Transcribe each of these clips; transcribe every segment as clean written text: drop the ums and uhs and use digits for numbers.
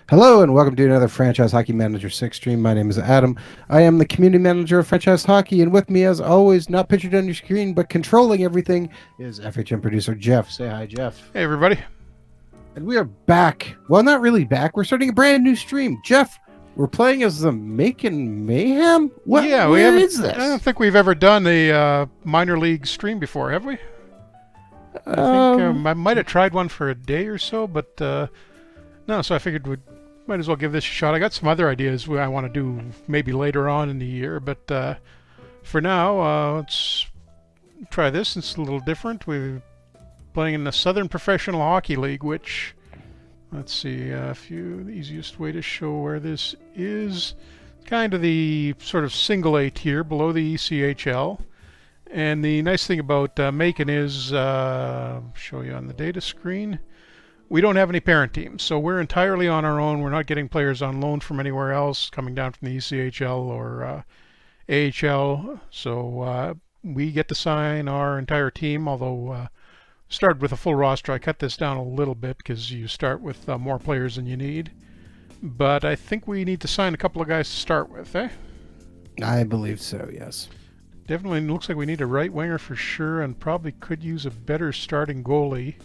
Hello and welcome to another Franchise Hockey Manager 6 stream. My name is Adam. I am the community manager of Franchise Hockey, and with me, as always, not pictured on your screen, but controlling everything, is FHM producer Jeff. Say hi, Jeff. Hey, everybody. And we are back. Well, not really back. We're starting a brand new stream. Jeff, we're playing as the Macon Mayhem? Yeah, Where is this? I don't think we've ever done a minor league stream before, have we? I think I might have tried one for a day or so, but no. So I figured we might as well give this a shot. I got some other ideas I want to do maybe later on in the year, but for now, let's try this. It's a little different. We're playing in the Southern Professional Hockey League, which, let's see, the easiest way to show where this is, kind of the sort of single A tier below the SPHL. And the nice thing about Macon is, show you on the data screen, we don't have any parent teams, so we're entirely on our own. We're not getting players on loan from anywhere else, coming down from the ECHL or AHL. So we get to sign our entire team, although started with a full roster. I cut this down a little bit because you start with more players than you need. But I think we need to sign a couple of guys to start with, eh? I believe so, yes. Definitely looks like we need a right winger for sure, and probably could use a better starting goalie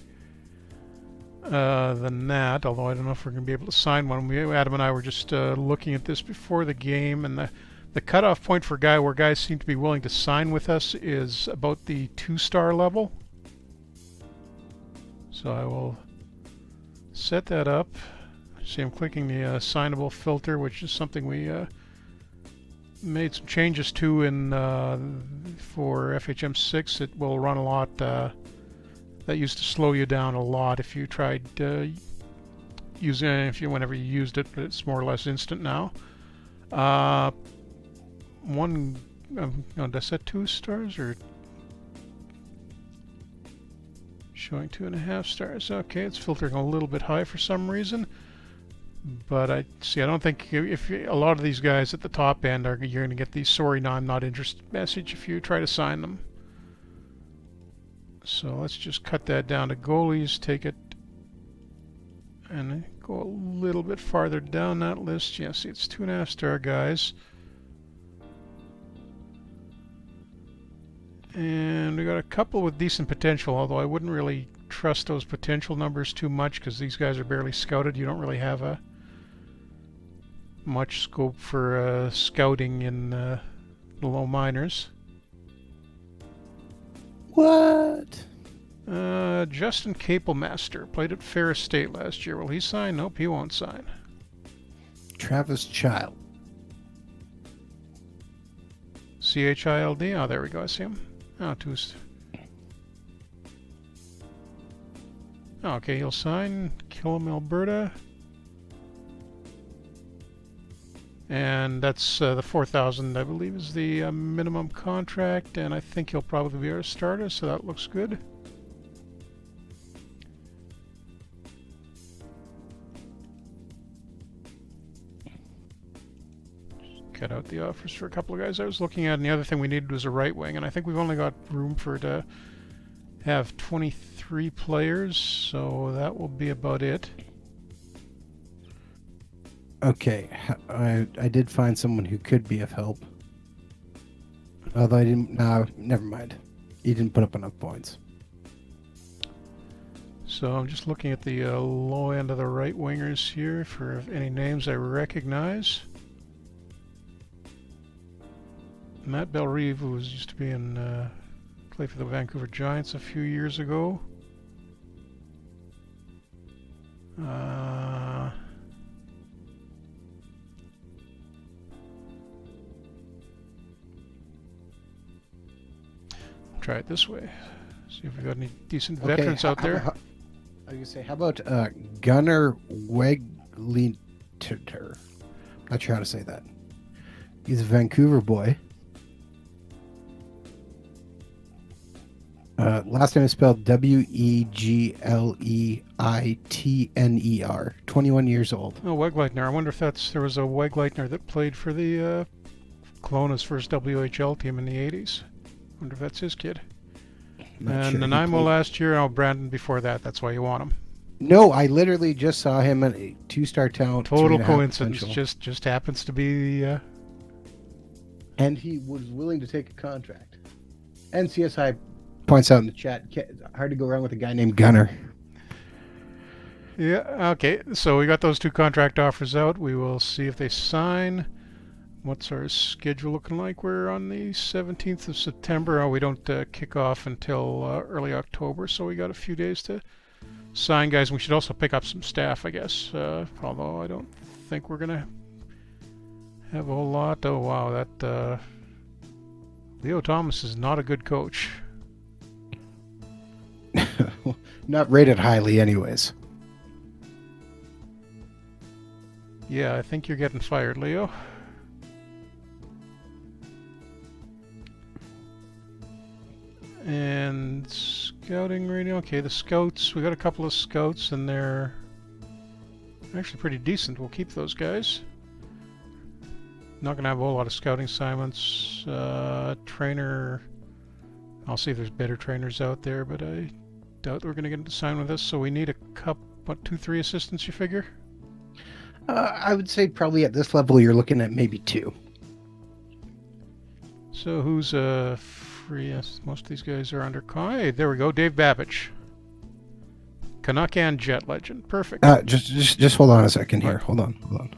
than that, although I don't know if we're going to be able to sign one. Adam and I were just looking at this before the game, and the cutoff point for where guys seem to be willing to sign with us is about the 2-star level. So I will set that up. See, I'm clicking the signable filter, which is something we made some changes to in for FHM 6. It will run a lot. That used to slow you down a lot if you tried using it, whenever you used it, but it's more or less instant now. Did I set 2 stars or showing 2.5 stars? Okay, it's filtering a little bit high for some reason. But I don't think if a lot of these guys at the top end you're going to get the sorry, no, I'm not interested message if you try to sign them. So let's just cut that down to goalies, take it, and go a little bit farther down that list. Yeah, see, it's 2.5 star guys. And we got a couple with decent potential, although I wouldn't really trust those potential numbers too much because these guys are barely scouted. You don't really have much scope for scouting in the low minors. What? Justin Capelmaster played at Ferris State last year. Will he sign? Nope, he won't sign. Travis Child. CHILD? Oh, there we go. I see him. Oh, okay, he'll sign. Killam, Alberta. And that's the 4,000, I believe, is the minimum contract, and I think he'll probably be our starter, so that looks good. Just cut out the offers for a couple of guys I was looking at, and the other thing we needed was a right wing, and I think we've only got room to have 23 players, so that will be about it. Okay, I did find someone who could be of help. Although I didn't. No, never mind. He didn't put up enough points. So I'm just looking at the low end of the right wingers here for any names I recognize. Matt Belrive, who used to be play for the Vancouver Giants a few years ago. Try it this way. See if we got any decent veterans out there. I was gonna say, how about Gunnar Weglinter? Not sure how to say that. He's a Vancouver boy. Last name is spelled Wegleitner. 21 years old. Oh, Wegleitner. I wonder if there was a Wegleitner that played for the Kelowna's first WHL team in the 80s. Wonder if that's his kid. And Nanaimo last year, Brandon before that. That's why you want him. No, I literally just saw him at a 2-star talent, Total 3.5 coincidence. potential, Just happens to be. and he was willing to take a contract. NCSI points out in the chat, hard to go wrong with a guy named Gunner. Yeah. Okay. So we got those 2 contract offers out. We will see if they sign. What's our schedule looking like? We're on the 17th of September. Oh, we don't kick off until early October, so we got a few days to sign guys. We should also pick up some staff, I guess. Although I don't think we're gonna have a whole lot. Oh wow, that Leo Thomas is not a good coach. Not rated highly, anyways. Yeah, I think you're getting fired, Leo. And scouting rating. Okay, the scouts. We got a couple of scouts, and they're actually pretty decent. We'll keep those guys. Not gonna have a whole lot of scouting assignments. Trainer. I'll see if there's better trainers out there, but I doubt we're gonna get to sign with us. So we need a couple, what, 2, 3 assistants? You figure? I would say probably at this level you're looking at maybe 2. So who's free? Yes, most of these guys are under con. Hey, there we go. Dave Babbage, Canuck and Jet legend. Perfect. Just hold on a second here. Hold on.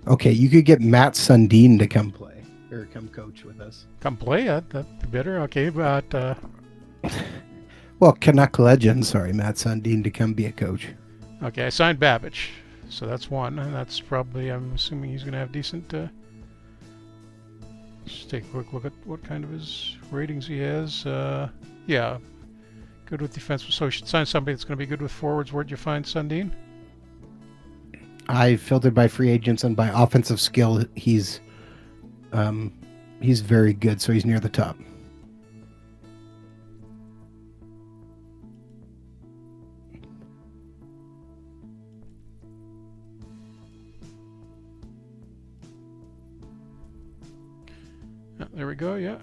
Okay, you could get Matt Sundin to come play or come coach with us. Come play it. That'd be better. Okay, but well, Canuck legend. Sorry, Matt Sundin to come be a coach. okay, I signed Babbage, so that's one, and that's probably. I'm assuming he's going to have decent. Just take a quick look at what kind of his ratings he has. Yeah, good with defense. So you should sign somebody that's going to be good with forwards. Where'd you find Sundin? I filtered by free agents and by offensive skill. He's very good, so he's near the top. There we go. Yeah.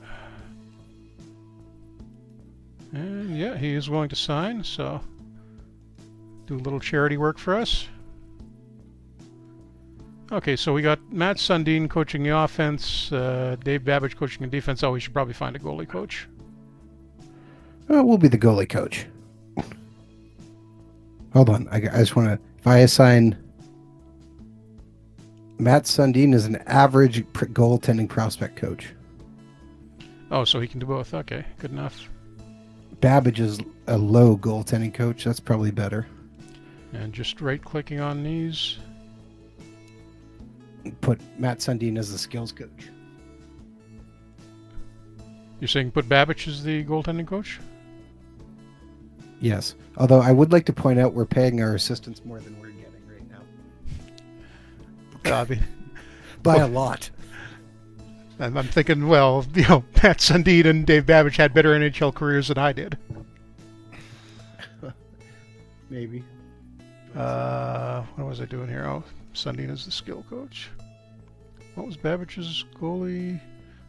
And yeah, he is willing to sign, so do a little charity work for us. Okay, so we got Matt Sundin coaching the offense, Dave Babbage coaching the defense. Oh, we should probably find a goalie coach. We'll be the goalie coach. Hold on. I just want to... If I assign... Matt Sundin is an average goaltending prospect coach. Oh, so he can do both. Okay, good enough. Babbage is a low goaltending coach. That's probably better. And just right-clicking on these. Put Matt Sundin as the skills coach. You're saying put Babbage as the goaltending coach? Yes. Although I would like to point out we're paying our assistants more than we're getting right now. I mean, by a lot. And I'm thinking, well, Matt Sundin and Dave Babbage had better NHL careers than I did. Maybe. What was I doing here? Oh, Sundin is the skill coach. What was Babbage's goalie?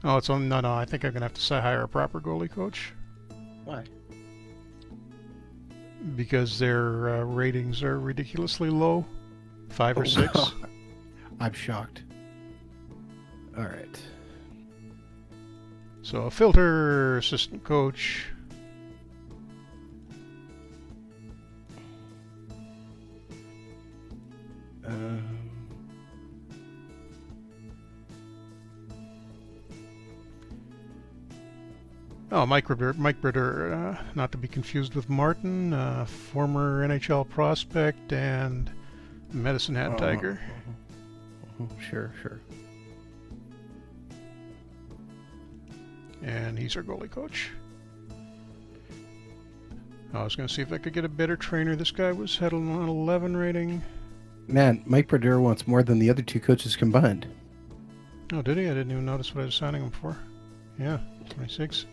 Oh, it's on. No. I think I'm gonna have to hire a proper goalie coach. Why? Because their ratings are ridiculously low, 5 or 6. I'm shocked. All right. So a filter assistant coach. Oh, Mike Brodeur, not to be confused with Martin, former NHL prospect and Medicine Hat Tiger. Sure. And he's our goalie coach. I was going to see if I could get a better trainer. This guy had an 11 rating. Man, Mike Brodeur wants more than the other 2 coaches combined. Oh, did he? I didn't even notice what I was signing him for. Yeah, 26.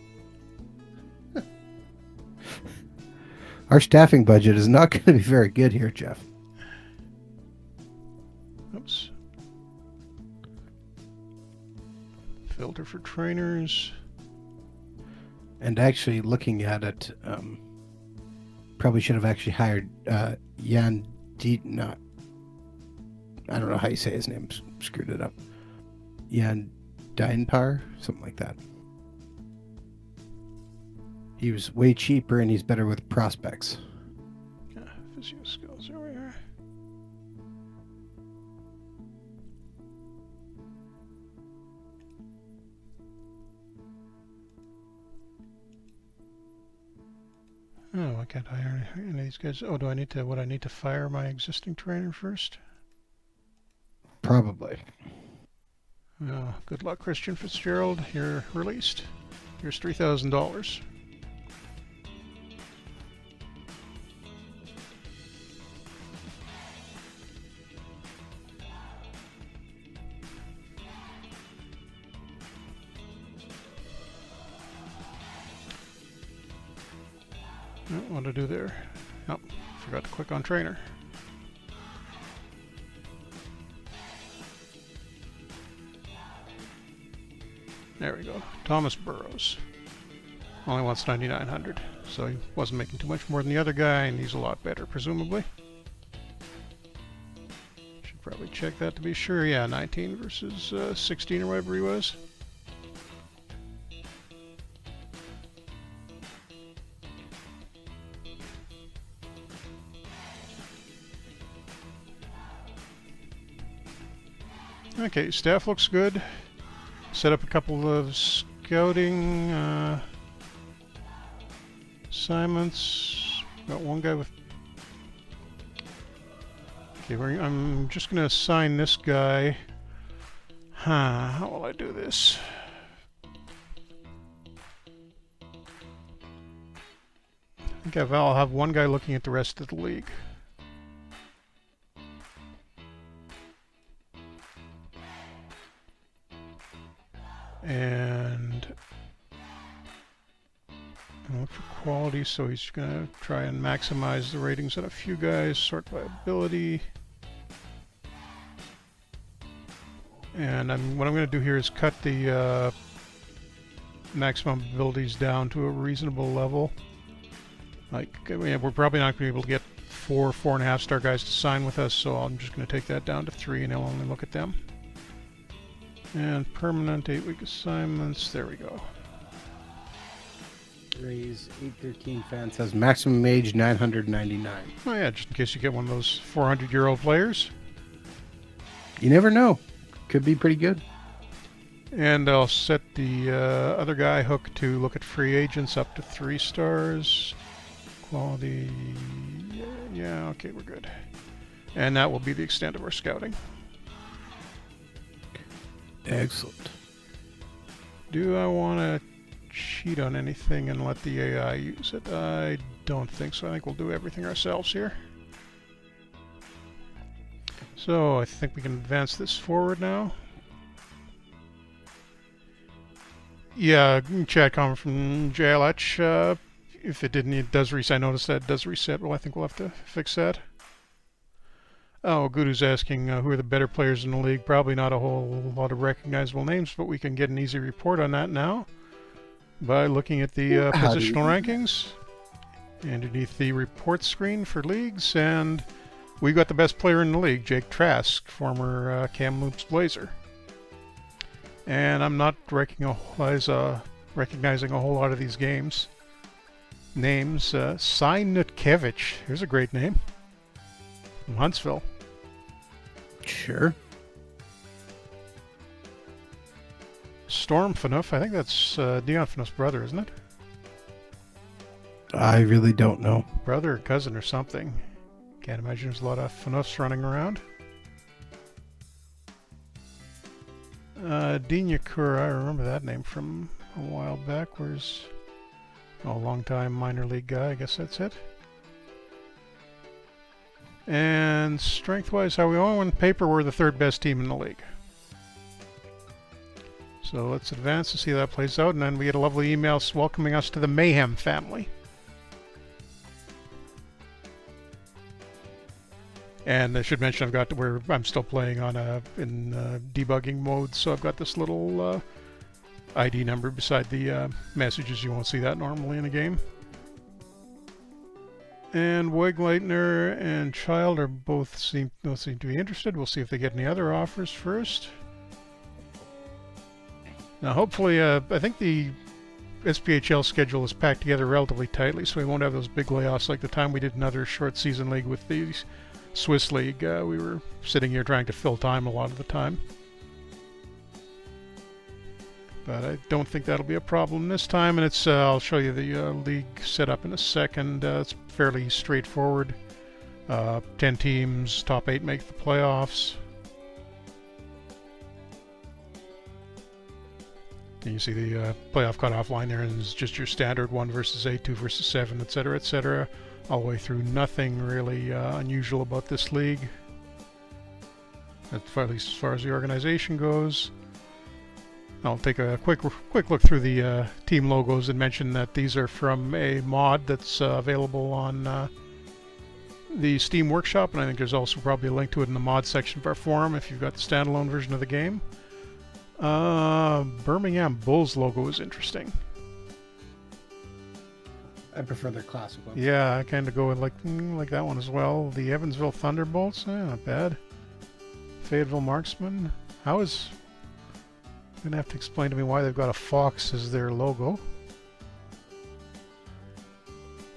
Our staffing budget is not going to be very good here, Jeff. Oops. Filter for trainers. And actually looking at it, Probably should have actually hired Jan not. I don't know how you say his name. Screwed it up. Jan Dienpar, something like that. He was way cheaper and he's better with prospects. Yeah, physio skills. There we are. Oh, why can't I hire any of these guys? Oh, do I need to? Would I need to fire my existing trainer first? Probably. Oh, good luck, Christian Fitzgerald. You're released. Here's $3,000. What to do there? Oh, forgot to click on trainer. There we go. Thomas Burrows. Only wants 9,900. So he wasn't making too much more than the other guy, and he's a lot better, presumably. Should probably check that to be sure. Yeah, 19 versus 16 or whatever he was. Okay, staff looks good. Set up a couple of scouting assignments. Got one guy with... Okay, I'm just going to assign this guy. How will I do this? I think I'll have one guy looking at the rest of the league. And look for quality, so he's going to try and maximize the ratings on a few guys, sort by ability. And what I'm going to do here is cut the maximum abilities down to a reasonable level. Like, we're probably not going to be able to get 4.5 star guys to sign with us, so I'm just going to take that down to 3 and I'll only look at them. And permanent 8-week assignments. There we go. Raise 813 fan says maximum age 999. Oh yeah, just in case you get one of those 400-year-old players. You never know. Could be pretty good. And I'll set the other guy hook to look at free agents up to 3 stars. Quality. Yeah, okay, we're good. And that will be the extent of our scouting. Excellent. Do I want to cheat on anything and let the AI use it? I don't think so. I think we'll do everything ourselves here. So I think we can advance this forward now. Yeah, chat comment from JLH. If it didn't, it does reset. I noticed that it does reset. Well, I think we'll have to fix that. Oh, Gudu's asking who are the better players in the league. Probably not a whole lot of recognizable names, but we can get an easy report on that now by looking at the positional rankings underneath the report screen for leagues. And we got the best player in the league, Jake Trask, former Kamloops Blazer. And I'm not recognizing a whole lot of these names. Sinutkevich. Here's a great name. From Huntsville. Sure. Storm Fanuff. I think that's Dion Fanuff's brother, isn't it? I really don't know. Brother or cousin or something. Can't imagine there's a lot of Fanuffs running around. Dean Yakura. I remember that name from a while back. Where's a long-time minor league guy. I guess that's it. And strength-wise, how we on paper, we're the 3rd best team in the league. So let's advance to see how that plays out, and then we get a lovely email welcoming us to the Mayhem family. And I should mention I'm still playing on in debugging mode, so I've got this little ID number beside the messages. You won't see that normally in a game. And Wegleitner and Child are both seem to be interested. We'll see if they get any other offers first. Now, hopefully, I think the SPHL schedule is packed together relatively tightly, so we won't have those big layoffs like the time we did another short season league with the Swiss League. We were sitting here trying to fill time a lot of the time. But I don't think that'll be a problem this time, and it's I'll show you the league setup in a second. It's fairly straightforward. 10 teams, top 8 make the playoffs. And you see the playoff cutoff line there, and it's just your standard 1 versus 8, 2 versus 7, etc., etc., all the way through. Nothing really unusual about this league, at least as far as the organization goes. I'll take a quick look through the team logos and mention that these are from a mod that's available on the Steam Workshop, and I think there's also probably a link to it in the mod section of our forum if you've got the standalone version of the game. Birmingham Bulls logo is interesting. I prefer their classic one. Yeah, I kind of go with like that one as well. The Evansville Thunderbolts, not bad. Fayetteville Marksmen. You're gonna have to explain to me why they've got a fox as their logo.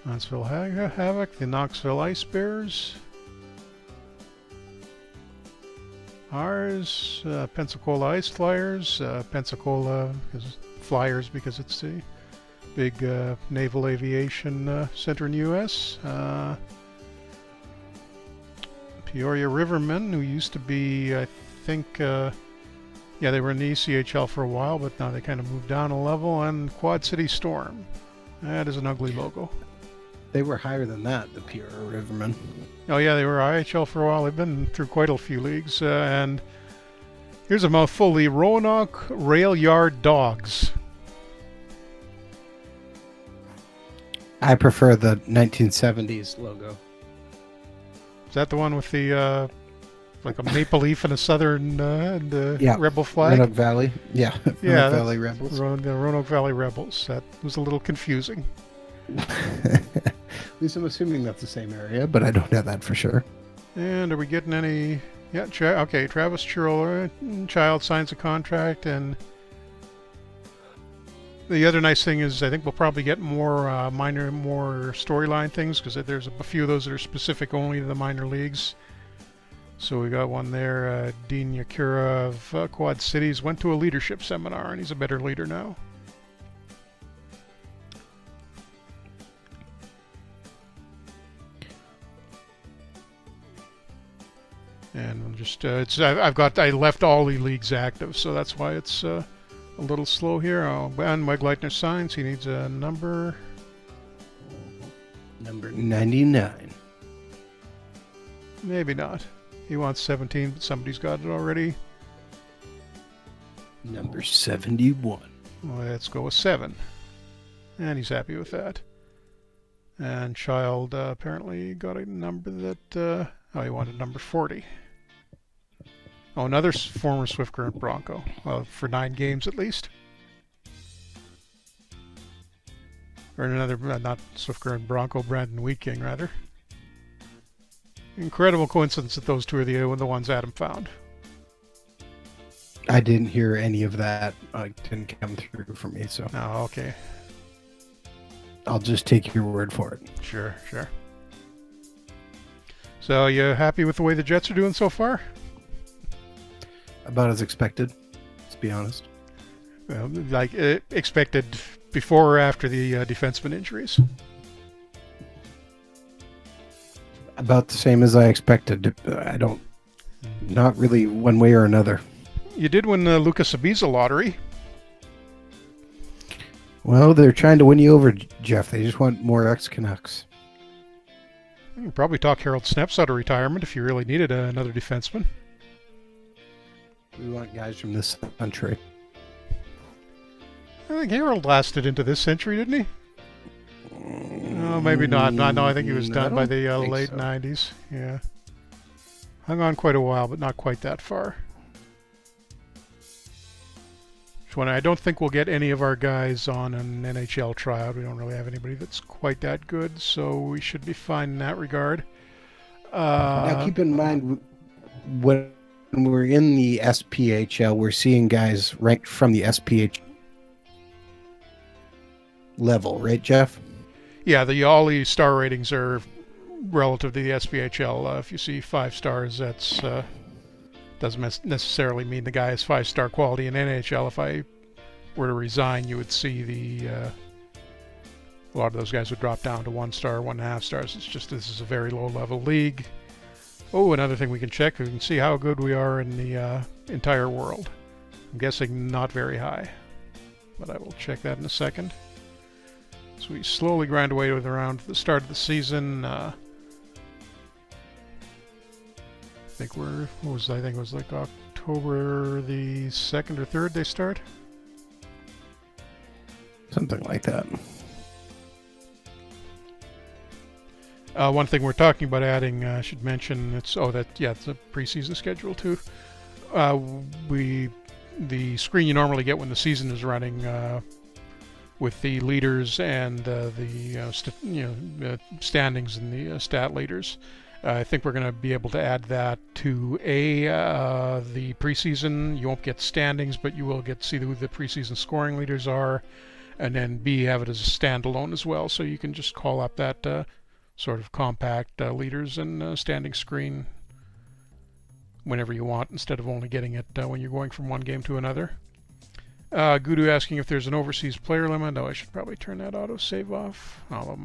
Huntsville Havoc, the Knoxville Ice Bears. Ours, Pensacola Ice Flyers. Pensacola Flyers because it's the big naval aviation center in the U.S. Peoria Rivermen, who used to be, I think, yeah, they were in the ECHL for a while, but now they kind of moved down a level. And Quad City Storm. That is an ugly logo. They were higher than that, the Peoria Rivermen. Oh yeah, they were IHL for a while. They've been through quite a few leagues. And here's a mouthful: the Roanoke Rail Yard Dogs. I prefer the 1970s logo. Is that the one with the like a maple leaf and a southern yeah. rebel flag? Roanoke Valley. Yeah, yeah, Roanoke Valley Rebels. The Roanoke Valley Rebels. That was a little confusing. At least I'm assuming that's the same area, but I don't know that for sure. And are we getting any? Yeah, okay. Travis Chirola, Child signs a contract, and the other nice thing is I think we'll probably get more more storyline things because there's a few of those that are specific only to the minor leagues. So we got one there. Dean Yakura of Quad Cities went to a leadership seminar, and he's a better leader now. And we'll just I left all the leagues active, so that's why it's a little slow here. Oh, and Mike Leitner signs. He needs a number. Number 99. Maybe not. He wants 17, but somebody's got it already. Number 71. Well, let's go with 7. And he's happy with that. And Child apparently got a number that... oh, he wanted number 40. Oh, another former Swift Current Bronco. Well, for 9 games at least. Or another, not Swift Current Bronco, Brandon Wheat King, rather. Incredible coincidence that those two are the ones Adam found. I didn't hear any of that. It didn't come through for me, so... Oh, okay. I'll just take your word for it. Sure, sure. So, you happy with the way the Jets are doing so far? About as expected, let's be honest. Well, like expected before or after the defenseman injuries? About the same as I expected. I don't... Not really one way or another. You did win the Lucas Ibiza lottery. Well, they're trying to win you over, Jeff. They just want more ex-Canucks. You can probably talk Harold Snepps out of retirement if you really needed another defenseman. We want guys from this country. I think Harold lasted into this century, didn't he? Oh, maybe not. No, I think he was done by the late 90s. Yeah. Hung on quite a while, but not quite that far. I don't think we'll get any of our guys on an NHL tryout. We don't really have anybody that's quite that good, so we should be fine in that regard. Now, keep in mind, when we're in the SPHL, we're seeing guys ranked from the SPH level, right, Jeff? Yeah, all the star ratings are relative to the SPHL. If you see 5 stars, that's doesn't necessarily mean the guy has 5-star quality in NHL. If I were to resign, you would see a lot of those guys would drop down to 1 star, 1.5 stars. It's just this is a very low-level league. Oh, another thing we can check, we can see how good we are in the entire world. I'm guessing not very high, but I will check that in a second. So we slowly grind away with around the start of the season. I think it was like October the 2nd or 3rd they start. Something like that. One thing we're talking about adding, I should mention, it's a preseason schedule too. The screen you normally get when the season is running, with the leaders and the standings and the stat leaders. I think we're going to be able to add that to the preseason. You won't get standings, but you will get to see who the preseason scoring leaders are, and then B, have it as a standalone as well, so you can just call up that sort of compact leaders and standing screen whenever you want, instead of only getting it when you're going from one game to another. Gudu asking if there's an overseas player limit. Oh, I should probably turn that auto-save off. Although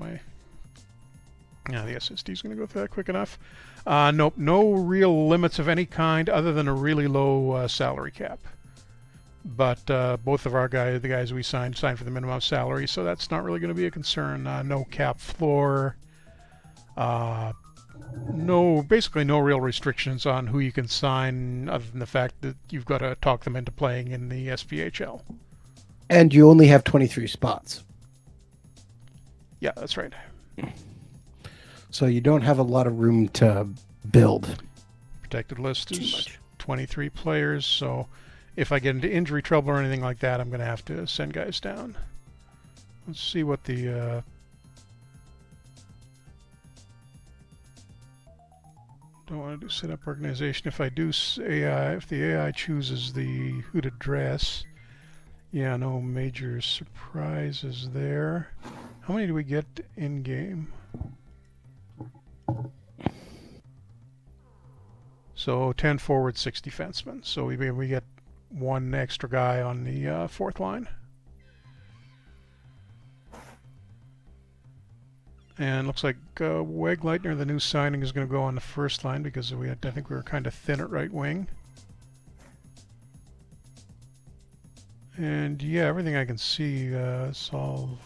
the SSD is going to go through that quick enough. Nope, no real limits of any kind other than a really low salary cap. But both of our guys, the guys we signed for the minimum salary, so that's not really going to be a concern. No cap floor. Basically no real restrictions on who you can sign, other than the fact that you've got to talk them into playing in the SPHL. And you only have 23 spots. Yeah, that's right. So you don't have a lot of room to build. Protected list is 23 players, so if I get into injury trouble or anything like that, I'm going to have to send guys down. Let's see what the... Don't want to do setup organization. If I do AI, if the AI chooses who to dress, yeah, no major surprises there. How many do we get in game? So 10 forward, 6 defensemen. So we get 1 extra guy on the 4th line. And looks like Wegleitner, the new signing, is going to go on the 1st line because I think we were kind of thin at right wing. And yeah, everything I can see, it's all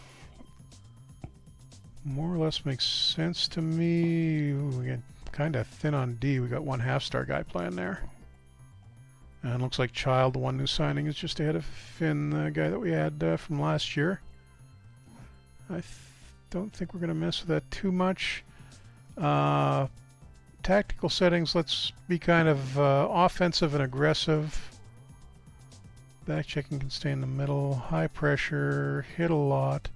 more or less makes sense to me. Ooh, we get kind of thin on D. We got 1 half-star guy playing there. And looks like Child, the one new signing, is just ahead of Finn, the guy that we had from last year. I don't think we're going to mess with that too much. Tactical settings, let's be kind of offensive and aggressive. Back checking can stay in the middle. High pressure, hit a lot.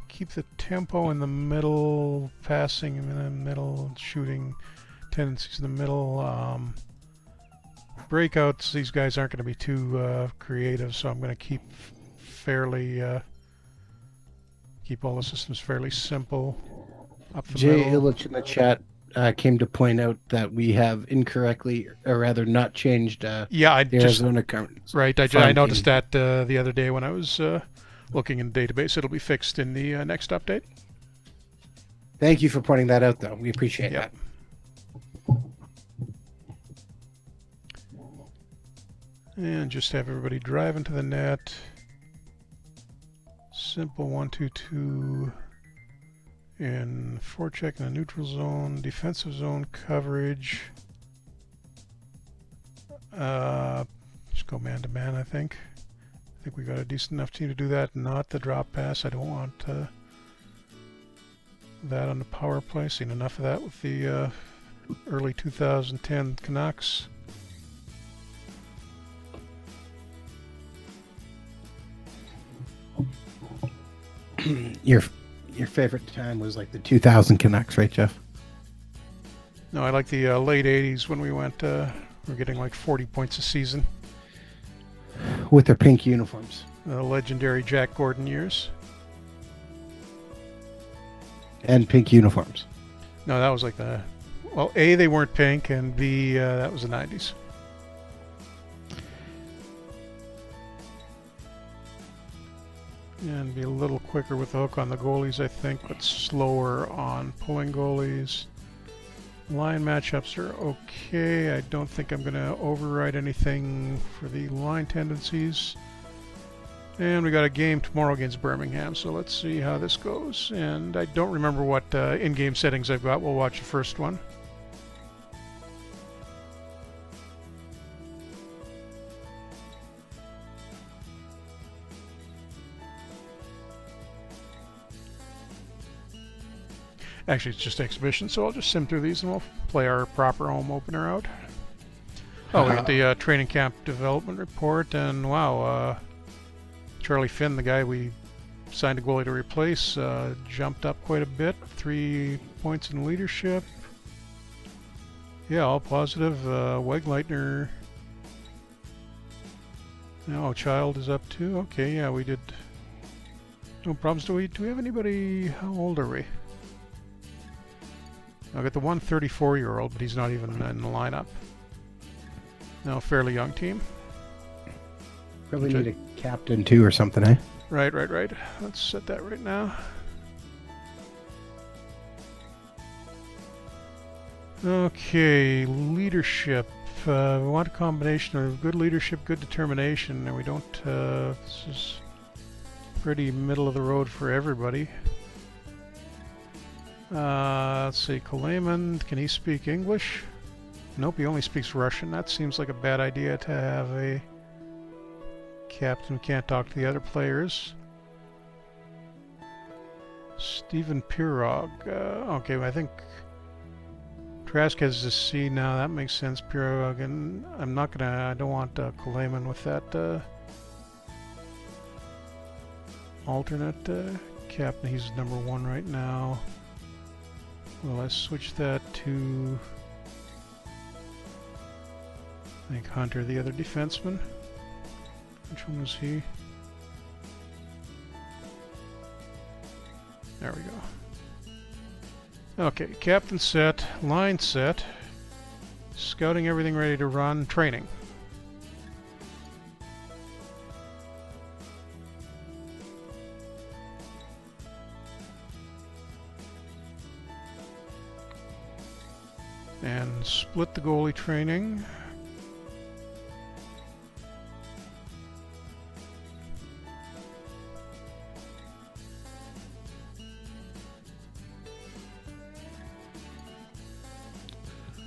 Keep the tempo in the middle, passing in the middle, shooting tendencies in the middle. Breakouts, these guys aren't going to be too creative, so I'm going to keep all the systems fairly simple. Up the Jay middle. Illich in the chat came to point out that we have incorrectly, or rather not changed the Arizona current. Right, I noticed that the other day when I was looking in the database. It'll be fixed in the next update. Thank you for pointing that out, though. We appreciate that. And just have everybody drive into the net. Simple 1-2-2 in forecheck in the neutral zone, defensive zone coverage. Just go man to man, I think. I think we got a decent enough team to do that. Not the drop pass. I don't want that on the power play. Seen enough of that with the early 2010 Canucks. your favorite time was like the 2000 Canucks, right, Jeff? No, I like the late 80s when we went, we're getting like 40 points a season. With their pink uniforms. The legendary Jack Gordon years. And pink uniforms. No, that was like the... Well, A, they weren't pink, and B, that was the 90s. And be a little quicker with the hook on the goalies, I think, but slower on pulling goalies. Line matchups are okay. I don't think I'm going to override anything for the line tendencies. And we got a game tomorrow against Birmingham, so let's see how this goes. And I don't remember what in-game settings I've got. We'll watch the first one. Actually, it's just exhibition, so I'll just sim through these and we'll play our proper home opener out. Oh, we got the training camp development report, and wow, Charlie Finn, the guy we signed a goalie to replace, jumped up quite a bit. 3 points in leadership. Yeah, all positive. Wegleitner. Oh, Child is up too. Okay, yeah, we did. No problems. Do we have anybody? How old are we? I got the 134-year-old, but he's not even in the lineup. No, fairly young team. Probably need a captain too or something, eh? Right. Let's set that right now. Okay, leadership. We want a combination of good leadership, good determination, and we don't... this is pretty middle of the road for everybody. Let's see, Kaleman, can he speak English? Nope, he only speaks Russian. That seems like a bad idea to have a captain who can't talk to the other players. Stephen Pirog. Okay, I think Trask has the C now. That makes sense, Pirog. And I don't want Kaleman with that alternate captain. He's number 1 right now. Well, let's switch that to, I think, Hunter, the other defenseman. Which one was he? There we go. Okay, captain set, line set, scouting everything ready to run, training. And split the goalie training.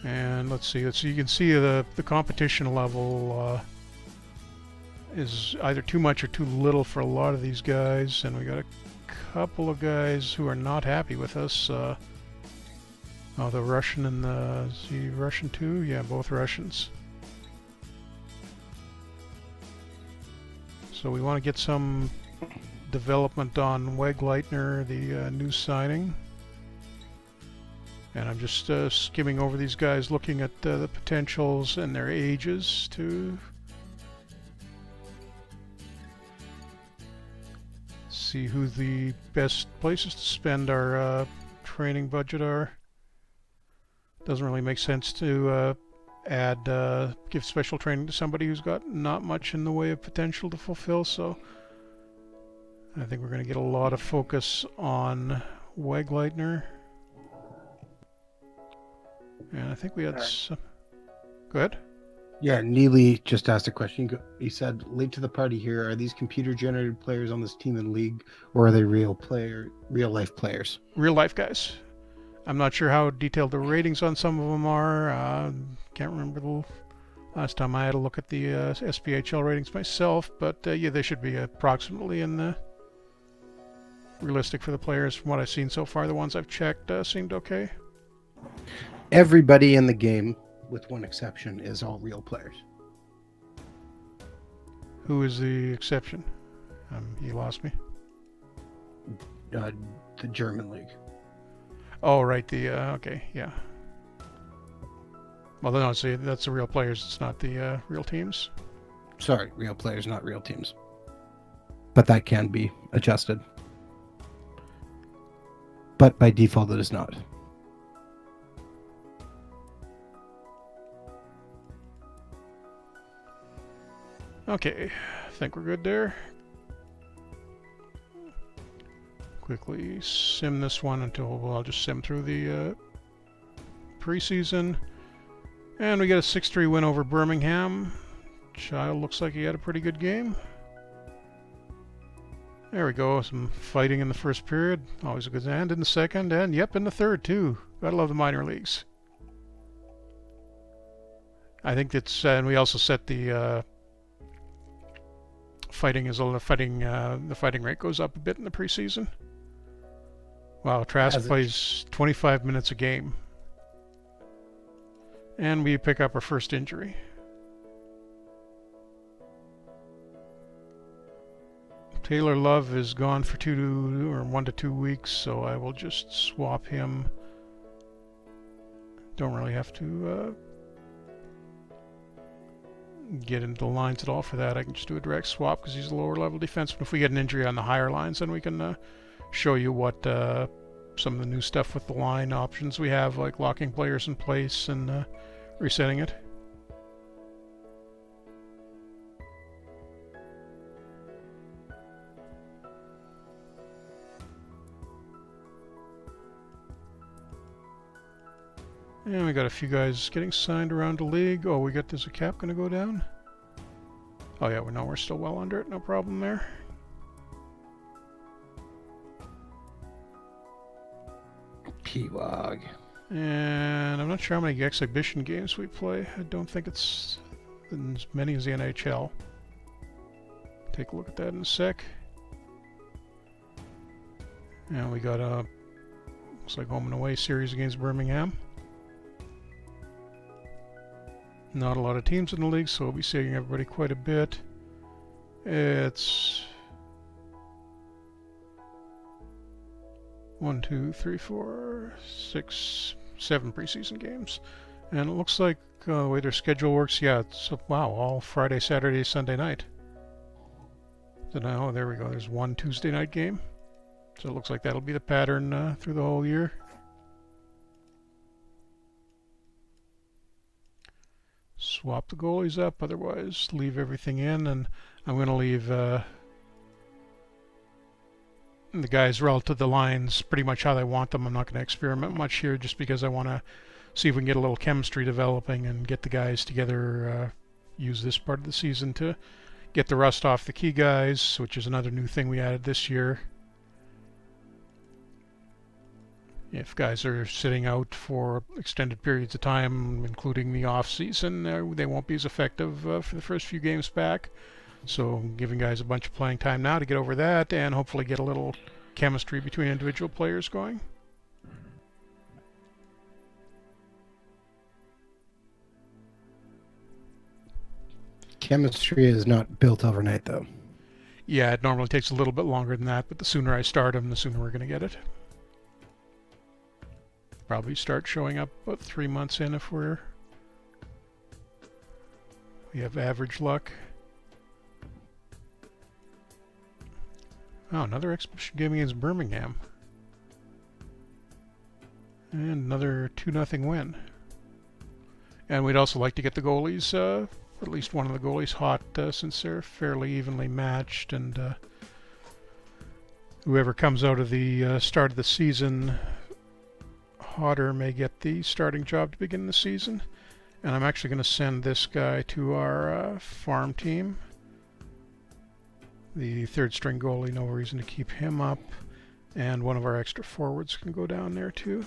And let's see, you can see the competition level is either too much or too little for a lot of these guys, and we got a couple of guys who are not happy with us. Oh, the Russian and the... Is he Russian too? Yeah, both Russians. So we want to get some development on Wegleitner, the new signing. And I'm just skimming over these guys, looking at the potentials and their ages to see who the best places to spend our training budget are. Doesn't really make sense to give special training to somebody who's got not much in the way of potential to fulfill, so I think we're going to get a lot of focus on Wegleitner. And I think we had some... Go ahead. Yeah, Neely just asked a question. He said, late to the party here, are these computer-generated players on this team and league, or are they real-life players? Real-life guys. I'm not sure how detailed the ratings on some of them are. Can't remember the last time I had a look at the SPHL ratings myself, but yeah, they should be approximately in the realistic for the players. From what I've seen so far, the ones I've checked seemed okay. Everybody in the game, with one exception, is all real players. Who is the exception? You lost me. the German league. Oh, right. Okay, yeah. Well, no, see, that's the real players. It's not the real teams. Sorry, real players, not real teams. But that can be adjusted. But by default, it is not. Okay, I think we're good there. Quickly sim this one until, well, I'll just sim through the preseason. And we get a 6-3 win over Birmingham. Child looks like he had a pretty good game. There we go, some fighting in the first period. Always a good end in the second, and yep, in the third too. Gotta love the minor leagues. I think that's, and we also set the the fighting rate goes up a bit in the preseason. Wow, Trask plays 25 minutes a game. And we pick up our first injury. Taylor Love is gone for 1 to 2 weeks, so I will just swap him. Don't really have to get into the lines at all for that. I can just do a direct swap because he's a lower level defenseman. If we get an injury on the higher lines, then we can show you what some of the new stuff with the line options we have, like locking players in place and resetting it. And we got a few guys getting signed around the league. Oh, there's a cap going to go down? Oh yeah, we're still well under it. No problem there. P-Log. And I'm not sure how many exhibition games we play. I don't think it's as many as the NHL. Take a look at that in a sec. And we got a, looks like home and away series against Birmingham. Not a lot of teams in the league, so we'll be seeing everybody quite a bit. It's 1, 2, 3, 4, 6, 7 preseason games. And it looks like the way their schedule works, yeah, it's, wow, all Friday, Saturday, Sunday night. So now, there we go, there's one Tuesday night game. So it looks like that'll be the pattern through the whole year. Swap the goalies up, otherwise leave everything in, and I'm going to leave the guys relative to the lines pretty much how they want them. I'm not going to experiment much here just because I want to see if we can get a little chemistry developing and get the guys together, use this part of the season to get the rust off the key guys, which is another new thing we added this year. If guys are sitting out for extended periods of time, including the off season, they won't be as effective for the first few games back. So giving guys a bunch of playing time now to get over that and hopefully get a little chemistry between individual players going. Chemistry is not built overnight, though. Yeah, it normally takes a little bit longer than that, but the sooner I start them, the sooner we're going to get it. Probably start showing up about 3 months in if we have average luck. Oh, another exhibition game against Birmingham. And another 2-0 win. And we'd also like to get the goalies, at least one of the goalies hot, since they're fairly evenly matched, and whoever comes out of the start of the season hotter may get the starting job to begin the season. And I'm actually going to send this guy to our farm team. The third string goalie, no reason to keep him up. And one of our extra forwards can go down there too.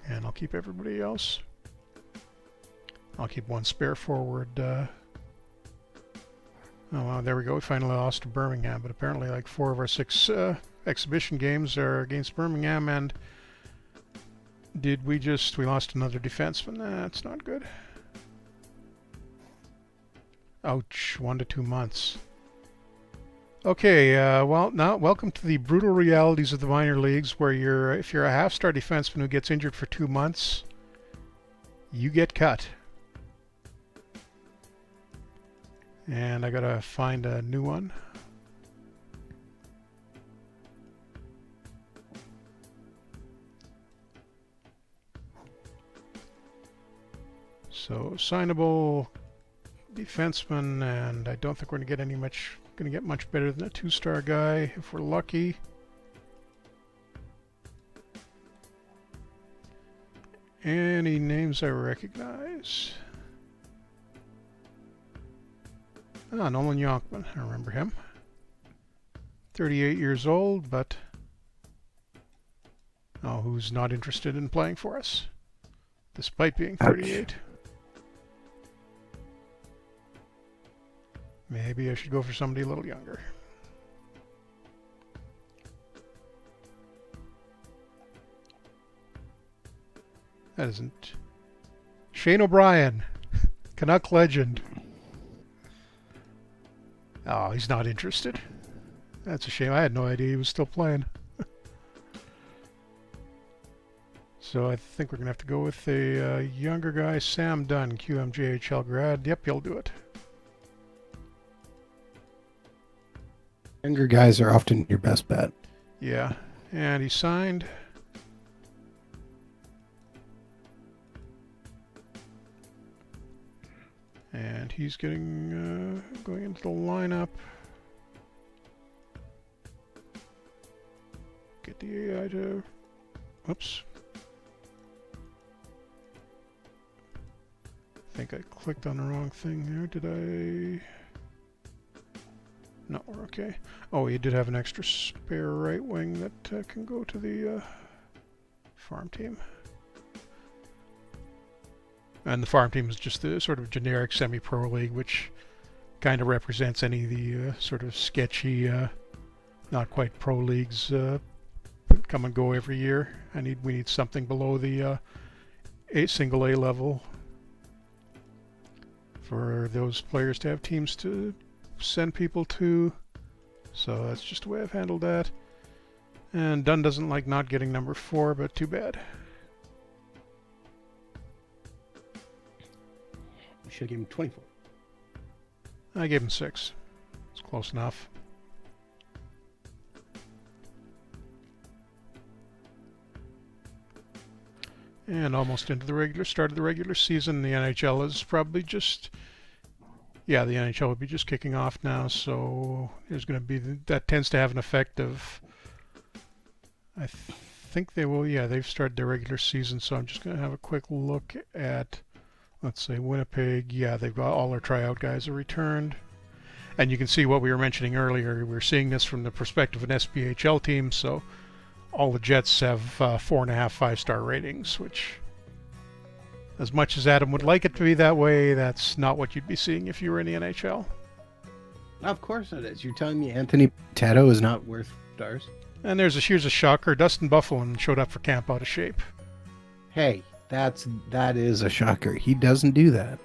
And I'll keep everybody else. I'll keep one spare forward. Oh, well, there we go. We finally lost to Birmingham, but apparently like 4 of our 6 exhibition games are against Birmingham, and we lost another defenseman? That's not good. Ouch, 1 to 2 months. Okay, well, now welcome to the brutal realities of the minor leagues, where if you're a half-star defenseman who gets injured for 2 months, you get cut. And I gotta find a new one. So signable defenseman, and I don't think we're gonna get much better than a 2-star guy if we're lucky. Any names I recognize? Ah, Nolan Yonkman. I remember him. 38 years old, but who's not interested in playing for us, despite being 38. Ouch. Maybe I should go for somebody a little younger. That isn't... Shane O'Brien, Canuck legend. Oh, he's not interested. That's a shame. I had no idea he was still playing. So I think we're going to have to go with a younger guy, Sam Dunn, QMJHL grad. Yep, he'll do it. Younger guys are often your best bet. Yeah, and he signed. And he's getting going into the lineup. Get the AI to... Oops. I think I clicked on the wrong thing there. Did I... No, we're okay. Oh, he did have an extra spare right wing that can go to the farm team. And the farm team is just the sort of generic semi-pro league, which kind of represents any of the sort of sketchy, not quite pro leagues come and go every year. We need something below the single A level for those players to have teams to send people to. So that's just the way I've handled that. And Dunn doesn't like not getting number 4, but too bad. You should have given him 24. I gave him 6. It's close enough. And almost into the start of the regular season. The NHL is probably just... Yeah, the NHL would be just kicking off now, so there's going to be... That tends to have an effect of... I think they will... Yeah, they've started their regular season, so I'm just going to have a quick look at... Let's say Winnipeg. Yeah, they've got all their tryout guys are returned. And you can see what we were mentioning earlier. We're seeing this from the perspective of an SPHL team, so all the Jets have 4.5 5-star ratings, which, as much as Adam would like it to be that way, that's not what you'd be seeing if you were in the NHL. Of course it is. You're telling me Anthony Tato is not worth stars? And here's a shocker. Dustin Bufflin showed up for camp out of shape. Hey, that is a shocker. He doesn't do that.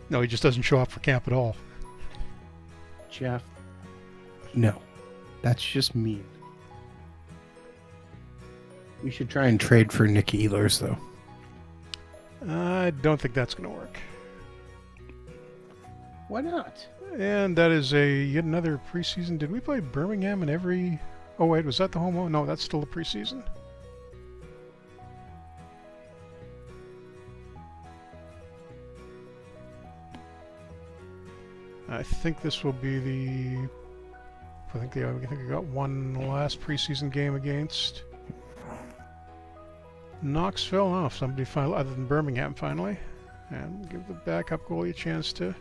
No, he just doesn't show up for camp at all. Jeff. No. That's just mean. We should try and trade for Nick Ehlers, though. I don't think that's going to work. Why not? And that is yet another preseason. Did we play Birmingham in every... Oh, wait, was that the home one? No, that's still the preseason. I think this will be the... I think I got one last preseason game against Knoxville. Oh, somebody finally, other than Birmingham, finally. And give the backup goalie a chance to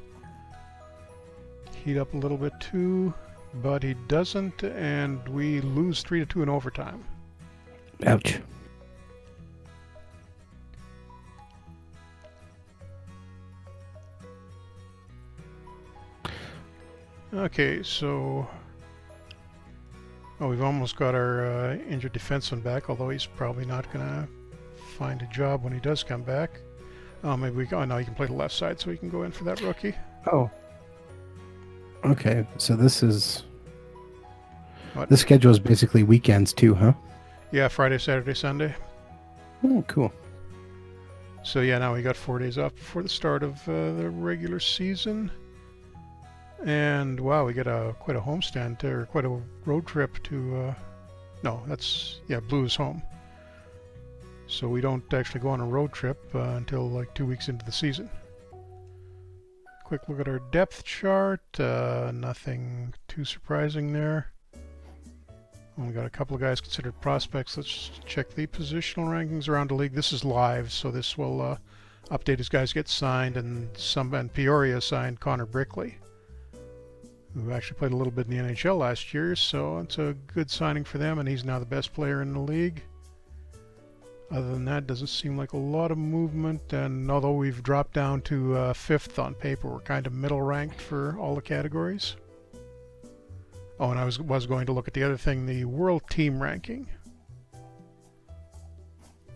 heat up a little bit too. But he doesn't, and we lose 3-2 in overtime. Ouch. Okay, so... Oh, we've almost got our injured defenseman back, although he's probably not going to find a job when he does come back. Oh, maybe we can... Oh, no, he can play the left side, so we can go in for that rookie. Oh. Okay, so this What? schedule is basically weekends too, huh? Yeah, Friday, Saturday, Sunday. Oh, cool. So yeah, now we got 4 days off before the start of the regular season. And wow, we got quite a homestand, or quite a road trip to. No, that's Blues home. So we don't actually go on a road trip until like 2 weeks into the season. Quick look at our depth chart. Nothing too surprising there. Only got a couple of guys considered prospects. Let's check the positional rankings around the league. This is live, so this will update as guys get signed. And Peoria signed Connor Brickley, who actually played a little bit in the NHL last year. So it's a good signing for them, and he's now the best player in the league. Other than that, doesn't seem like a lot of movement. And although we've dropped down to fifth on paper, we're kind of middle ranked for all the categories. Oh, and I was going to look at the other thing, the world team ranking.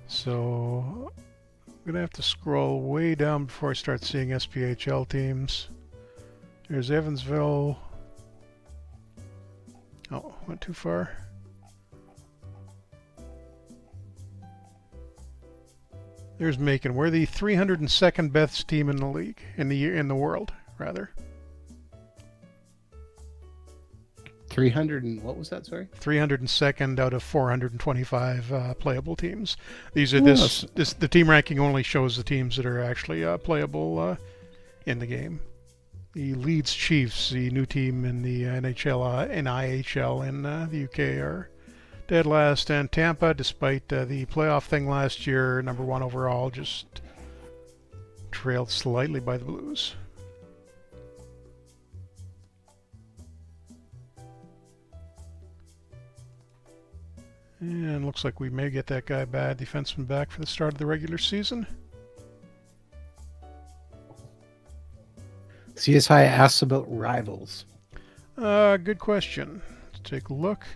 So I'm going to have to scroll way down before I start seeing SPHL teams. There's Evansville. Oh, went too far. There's Macon. We're the 302nd best team in the league, in the world, rather. 300 and what was that? Sorry. 302nd out of 425 playable teams. These are the team ranking only shows the teams that are actually playable in the game. The Leeds Chiefs, the new team in the NHL and IHL in the UK, are dead last, and Tampa, despite the playoff thing last year, number 1 overall, just trailed slightly by the Blues. And looks like we may get that guy bad defenseman back for the start of the regular season. CSI asks about rivals. Good question. Let's take a look.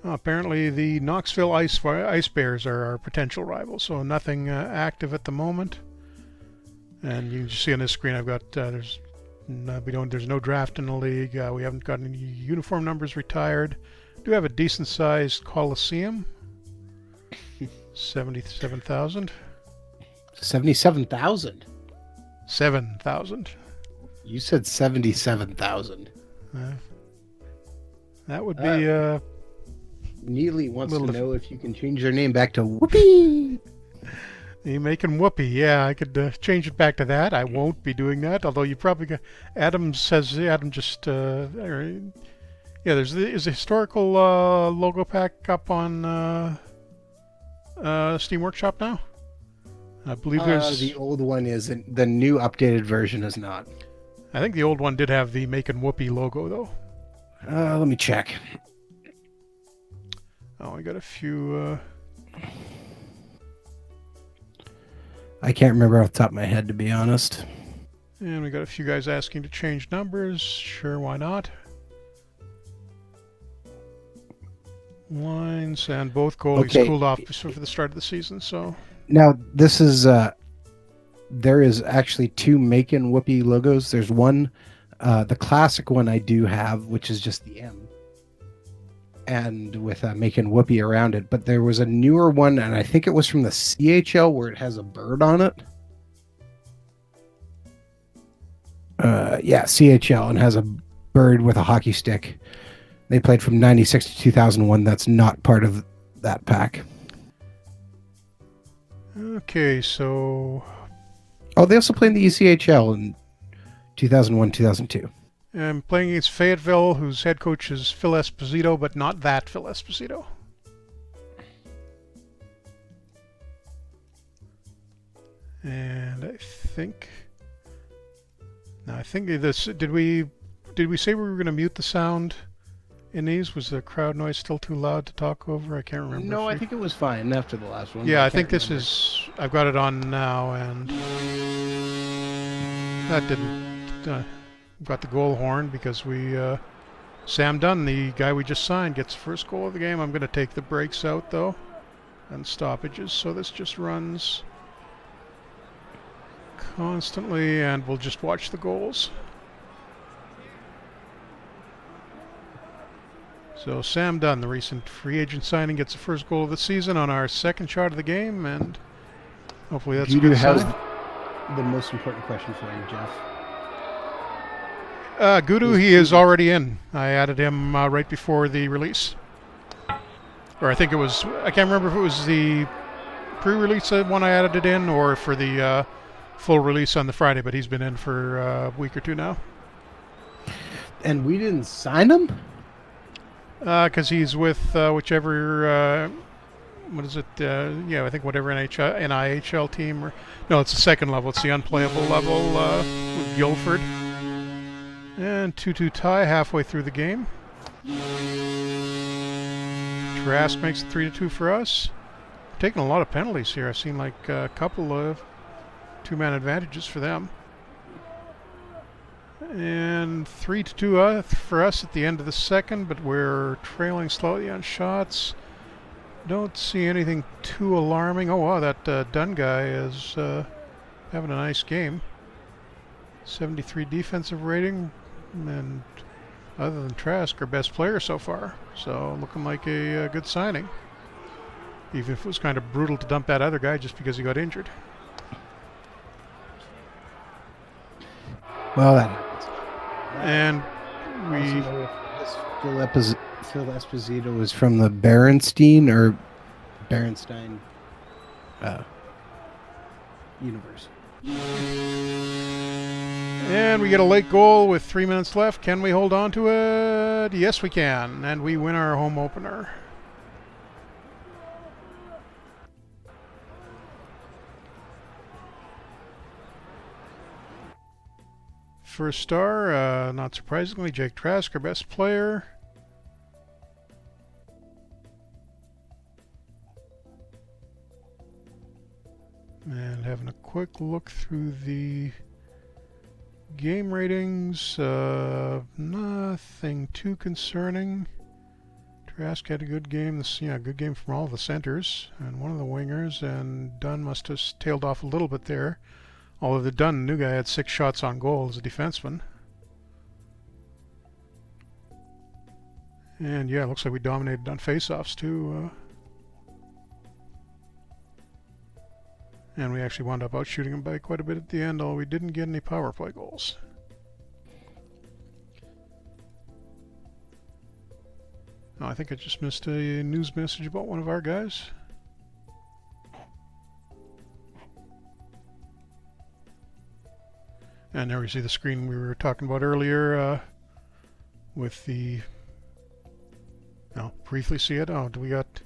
Apparently the Knoxville Ice Bears are our potential rivals, so nothing active at the moment. And you can see on this screen I've got there's no draft in the league. We haven't got any uniform numbers retired. Do have a decent sized Coliseum. 77,000. 77,000. 7,000. You said 77,000. That would be Neely wants to know if you can change their name back to Whoopee. You making Whoopee? Yeah, I could change it back to that. I won't be doing that. Although you probably Adam just there's the historical logo pack up on Steam Workshop now. I believe there's the old one is, the new updated version is not. I think the old one did have the Making Whoopee logo though. Let me check. Oh, we got a few. I can't remember off the top of my head, to be honest. And we got a few guys asking to change numbers. Sure, why not? Lines, and both goalies cooled off for the start of the season. So now this is there is actually 2 Macon Whoopee logos. There's one, the classic one I do have, which is just the M, and with Macon Whoopee around it. But there was a newer one, and I think it was from the CHL, where it has a bird on it. CHL, and has a bird with a hockey stick. They played from 96 to 2001. That's not part of that pack. Okay, so... Oh, they also played in the ECHL in 2001, 2002. I'm playing against Fayetteville, whose head coach is Phil Esposito, but not that Phil Esposito. And I think this... Did we say we were going to mute the sound in these? Was the crowd noise still too loud to talk over? I can't remember. No, I think it was fine after the last one. Yeah, I think this is... I've got it on now, and that didn't... got the goal horn because we... Sam Dunn, the guy we just signed, gets the first goal of the game. I'm going to take the breaks out, though, and stoppages, so this just runs constantly, and we'll just watch the goals. So Sam Dunn, the recent free agent signing, gets the first goal of the season on our second shot of the game, and hopefully that's a good sign. The most important question for you, Jeff. Gudu, he is already in. I added him right before the release. Or I think it was, I can't remember if it was the pre-release one I added it in or for the full release on the Friday, but he's been in for a week or two now. And we didn't sign him? Because he's with whichever, what is it? Yeah, I think whatever NIHL team. Or no, it's the second level. It's the unplayable level with Guildford. And 2-2 tie halfway through the game. Trask makes it 3-2 for us. We're taking a lot of penalties here. I've seen like a couple of two-man advantages for them. And 3-2 for us at the end of the second, but we're trailing slightly on shots. Don't see anything too alarming. Oh, wow, that Dunn guy is having a nice game. 73 defensive rating, and other than Trask, our best player so far. So looking like a good signing. Even if it was kind of brutal to dump that other guy just because he got injured. Well, that happens. And we... Phil Esposito is from the Berenstein universe. And we get a late goal with 3 minutes left. Can we hold on to it? Yes, we can. And we win our home opener. First star, not surprisingly, Jake Trask, our best player. And having a quick look through the game ratings, nothing too concerning. Trask had a good game. Good game from all the centers and one of the wingers, and Dunn must have tailed off a little bit there. Although the Dunn, new guy, had 6 shots on goal as a defenseman. And yeah, it looks like we dominated on faceoffs too. And we actually wound up outshooting him by quite a bit at the end, although we didn't get any power play goals. Oh, I think I just missed a news message about one of our guys. And there we see the screen we were talking about earlier with the... No, briefly see it. Oh, do we got...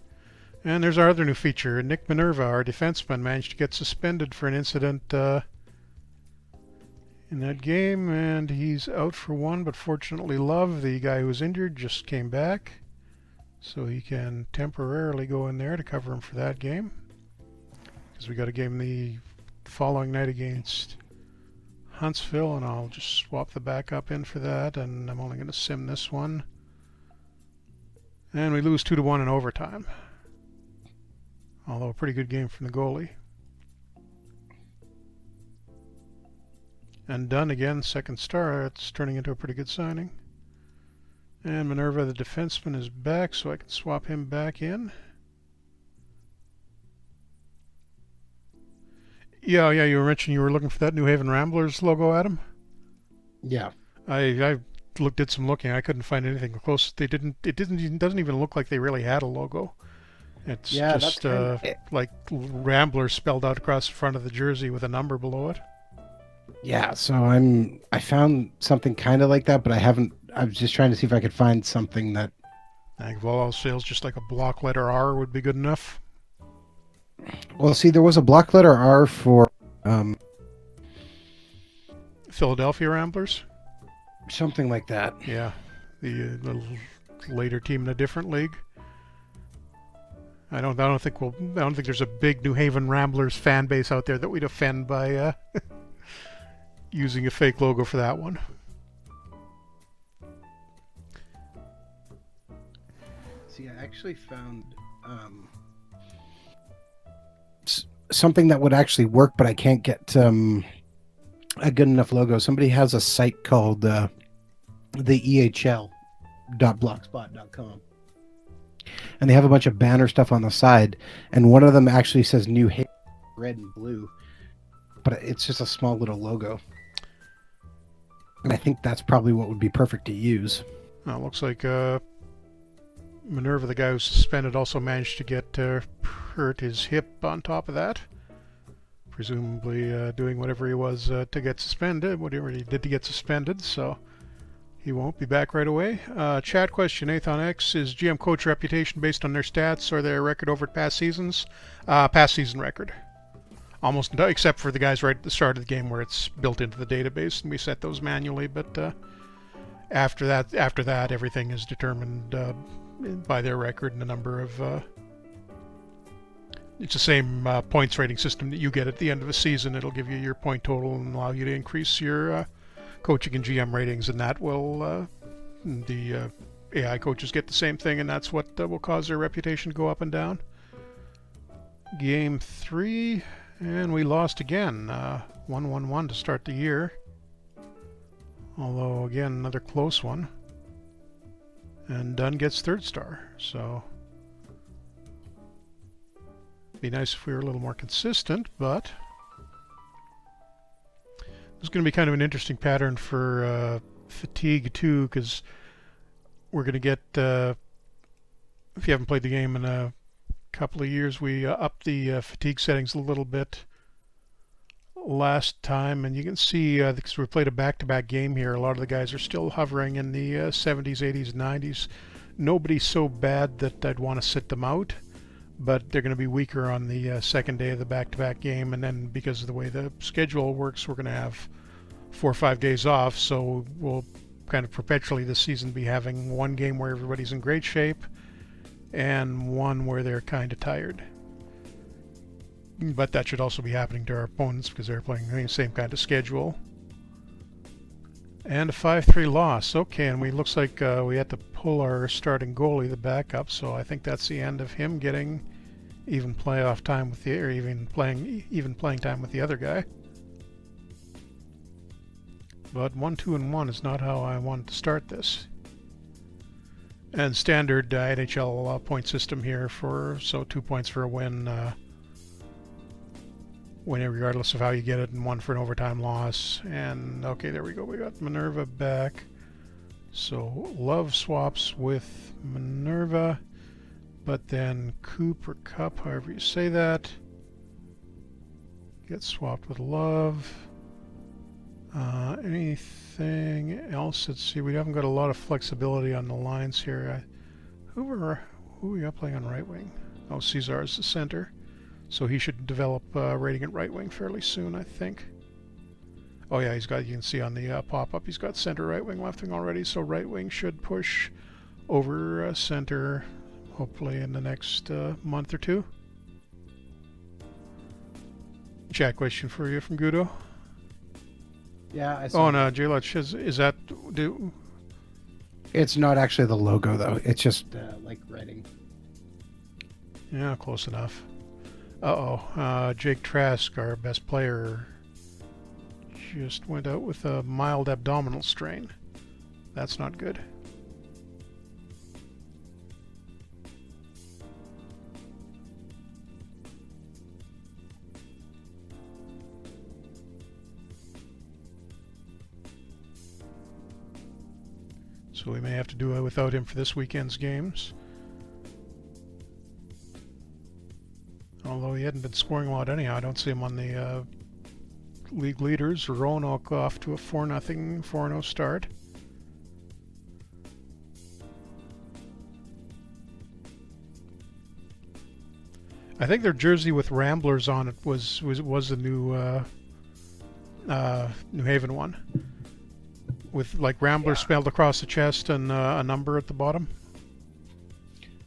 And there's our other new feature. Nick Minerva, our defenseman, managed to get suspended for an incident in that game, and he's out for one, but fortunately Love, the guy who was injured, just came back. So he can temporarily go in there to cover him for that game. Because we got a game the following night against Huntsville, and I'll just swap the backup in for that, and I'm only going to sim this one. And we lose 2-1 in overtime. Although a pretty good game from the goalie. And Dunn again, second star. It's turning into a pretty good signing. And Minerva, the defenseman, is back, so I can swap him back in. Yeah, you were mentioning you were looking for that New Haven Ramblers logo, Adam? Yeah. I did some looking. I couldn't find anything close. It doesn't even look like they really had a logo. It's just like Ramblers spelled out across the front of the jersey with a number below it. Yeah, so I found something kind of like that, but I was just trying to see if I could find something that... I think of all else fails, just like a block letter R would be good enough. Well, see, there was a block letter R for... Philadelphia Ramblers? Something like that. Yeah, the later team in a different league. I don't think there's a big New Haven Ramblers fan base out there that we'd offend by using a fake logo for that one. See, I actually found something that would actually work, but I can't get a good enough logo. Somebody has a site called the EHL.blogspot.com. and they have a bunch of banner stuff on the side, and one of them actually says New Haven, red and blue, but it's just a small little logo. And I think that's probably what would be perfect to use. Well, it looks like Minerva, the guy who's suspended, also managed to get hurt his hip on top of that. Presumably doing whatever he was to get suspended, whatever he did to get suspended, so he won't be back right away. Chat question, Nathan X, is GM coach reputation based on their stats or their record over past seasons? Past season record. Almost, except for the guys right at the start of the game where it's built into the database and we set those manually, but after that, everything is determined by their record and the number of... it's the same points rating system that you get at the end of a season. It'll give you your point total and allow you to increase your coaching and GM ratings, and that will... the AI coaches get the same thing, and that's what will cause their reputation to go up and down. Game 3, and we lost again. 1-1-1 to start the year. Although, again, another close one. And Dunn gets 3rd star, so... Be nice if we were a little more consistent, but... This is going to be kind of an interesting pattern for fatigue, too, because we're going to get... if you haven't played the game in a couple of years, we upped the fatigue settings a little bit last time, and you can see, because we played a back-to-back game here, a lot of the guys are still hovering in the 70s, 80s, 90s. Nobody's so bad that I'd want to sit them out, but they're going to be weaker on the second day of the back-to-back game, and then because of the way the schedule works, we're going to have 4 or 5 days off, so we'll kind of perpetually this season be having one game where everybody's in great shape and one where they're kind of tired. But that should also be happening to our opponents because they're playing the same kind of schedule. And a 5-3 loss. Okay, and we looks like we had to pull our starting goalie, the backup, so I think that's the end of him getting even playoff time with the, or even playing time with the other guy. But 1-2-1 is not how I wanted to start this. And standard NHL point system here for 2 points for a win, regardless of how you get it, and 1 for an overtime loss. And okay, there we go. We got Minerva back. So Love swaps with Minerva, but then Coop or Cup, however you say that, gets swapped with Love. Anything else? Let's see. We haven't got a lot of flexibility on the lines here. Who are we got playing on right wing? Oh, Cesar is the center. So he should develop rating at right wing fairly soon, I think. Oh yeah, he's got, you can see on the pop-up, he's got center, right wing, left wing already, so right wing should push over center, hopefully in the next month or two. Chat question for you from Gudo. Yeah, I saw. Oh no, J-Lutch, is that... It's not actually the logo, though. It's just like writing. Yeah, close enough. Uh-oh, Jake Trask, our best player, just went out with a mild abdominal strain. That's not good. So we may have to do it without him for this weekend's games. Although he hadn't been scoring a lot anyhow, I don't see him on the league leaders. Roanoke off to a 4-0, 4-0 start. I think their jersey with Ramblers on it was the new New Haven one, with like Ramblers spelled across the chest and a number at the bottom.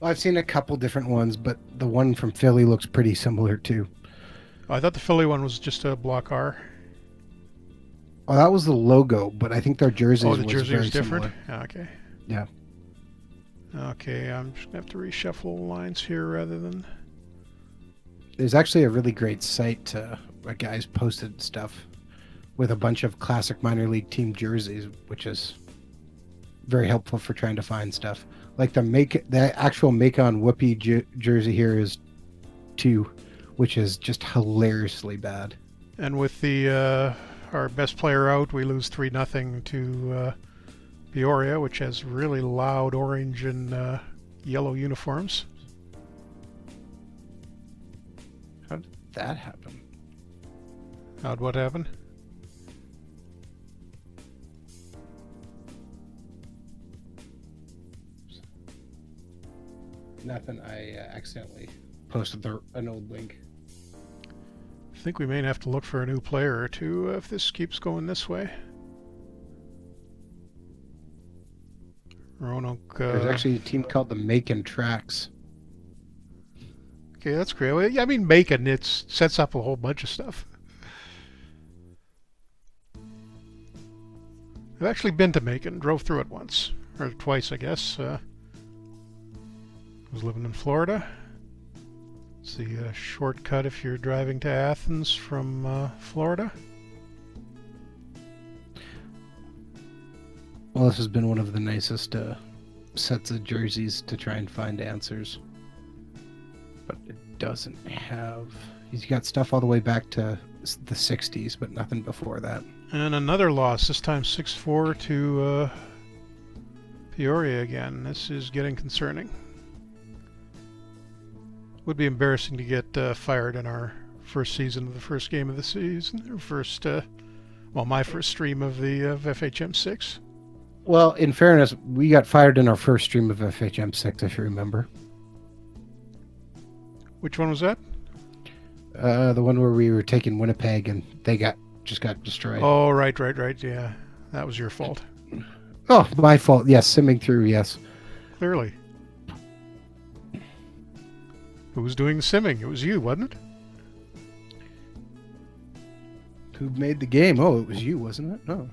Well, I've seen a couple different ones, but the one from Philly looks pretty similar too. I thought the Philly one was just a block R. Oh, that was the logo, but I think their jerseys Oh, the jersey was different? Similar. Okay. Yeah. Okay, I'm just going to have to reshuffle lines here rather than... There's actually a really great site where guys posted stuff with a bunch of classic minor league team jerseys, which is very helpful for trying to find stuff. Like the actual Macon Whoopi jersey here is 2, which is just hilariously bad. And with the our best player out, we lose 3-0 to Peoria, which has really loud orange and yellow uniforms. How did that happen? How'd what happen? Nothing. I accidentally posted an old link. I think we may have to look for a new player or two if this keeps going this way. Roanoke. There's actually a team called the Macon Tracks. Okay, that's great. Well, yeah, I mean, Macon, it sets up a whole bunch of stuff. I've actually been to Macon, drove through it once, or twice, I guess. I was living in Florida. It's the shortcut if you're driving to Athens from Florida. Well, this has been one of the nicest sets of jerseys to try and find answers. But it doesn't have... He's got stuff all the way back to the 60s, but nothing before that. And another loss, this time 6-4 to Peoria again. This is getting concerning. Would be embarrassing to get fired in our first season of the first game of the season, or my first stream of the FHM 6. Well, in fairness, we got fired in our first stream of FHM 6, if you remember. Which one was that? The one where we were taking Winnipeg and they just got destroyed. Oh, right. Yeah, that was your fault. Oh, my fault. Yes, simming through, yes. Clearly. Who was doing the simming? It was you, wasn't it? Who made the game? Oh, it was you, wasn't it? No.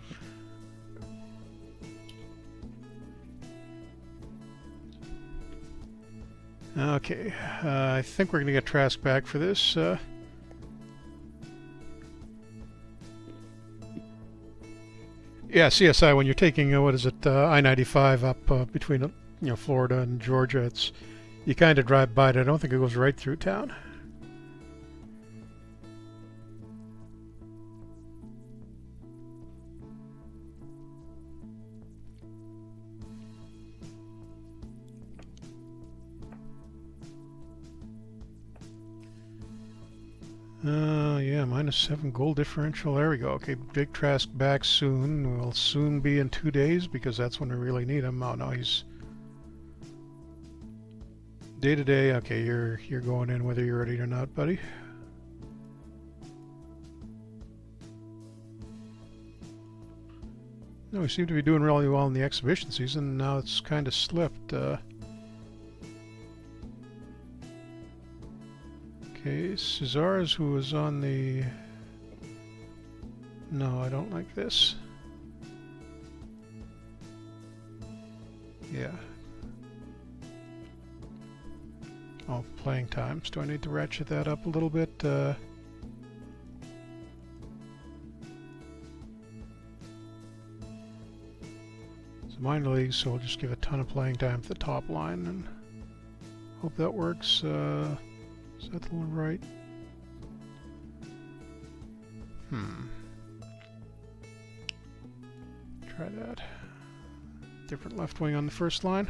Okay, I think we're going to get Trask back for this. Yeah, CSI, when you're taking, I-95 up between Florida and Georgia, you kind of drive by it. I don't think it goes right through town. Yeah, -7 goal differential. There we go. Okay, Big Trask back soon. We'll soon be in 2 days because that's when we really need him. Oh no, he's day to day. Okay, you're going in whether you're ready or not, buddy. No, we seem to be doing really well in the exhibition season. Now it's kind of slipped. Okay, Cesar's, who was on the... No, I don't like this. Yeah. Oh, playing times. Do I need to ratchet that up a little bit? It's a minor league, so I'll just give a ton of playing time to the top line and hope that works. Is that the one right? Try that. Different left wing on the first line.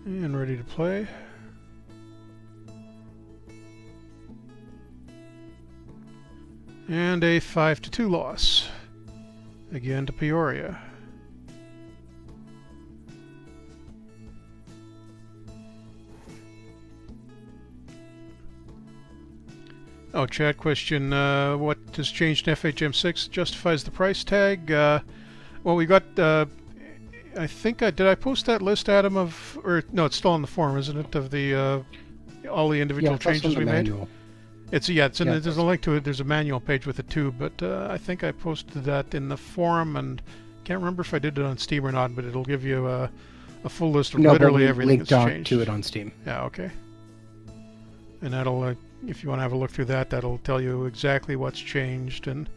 And ready to play. And a 5-2 loss. Again to Peoria. Oh, chat question. What has changed in FHM6 justifies the price tag? Well, we got... I think did I post that list, Adam, of... Or, no, it's still on the forum, isn't it? Of the... all the individual changes we made? There's a link to it. There's a manual page with it too, but I think I posted that in the forum, and can't remember if I did it on Steam or not. But it'll give you a full list of literally everything that's changed. To it on Steam. Yeah. Okay. And that'll, if you want to have a look through that, that'll tell you exactly what's changed, and